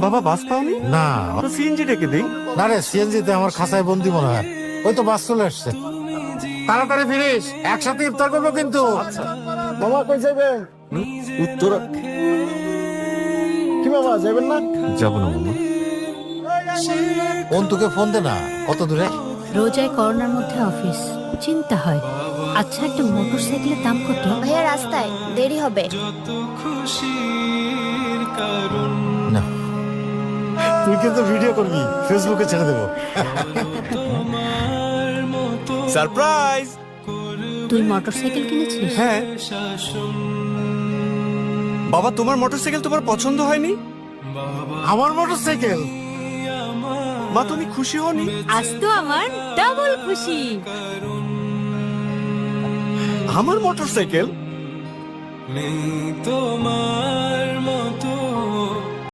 বাবা বাস পাওনি? না সিএনজি ডেকে দেই। না রে, সিএনজি তে আমার খাসায় বন্দি মনে হয়। ওই তো বাস চলে আসছে, তাড়াতাড়ি ফিরিস, একসাথে ইফতার করবো কিন্তু। মামা কই যাবেন? উত্তরা কি বাবা যাবেন না? যাবো না মামা। অন্তুকে ফোন দে না, কত দূরে? রোজায় করোনার মধ্যে অফিস, চিন্তা হয়। আচ্ছা, একটা মোটরসাইকেলের দাম কত? ভাইয়া রাস্তায় দেরি হবে। না, তুই কিন্তু ভিডিও করবি, ফেসবুকে ছেড়ে দেবো। সারপ্রাইজ। তুই মোটরসাইকেল কিনেছিস? হ্যাঁ বাবা, তোমার মোটরসাইকেল তোমার পছন্দ হয়নি? আমার মোটরসাইকেল? মা তুমি খুশি হওনি? আজ তো আমার ডাবল খুশি। আমার মোটরসাইকেল নেই তোমার মতো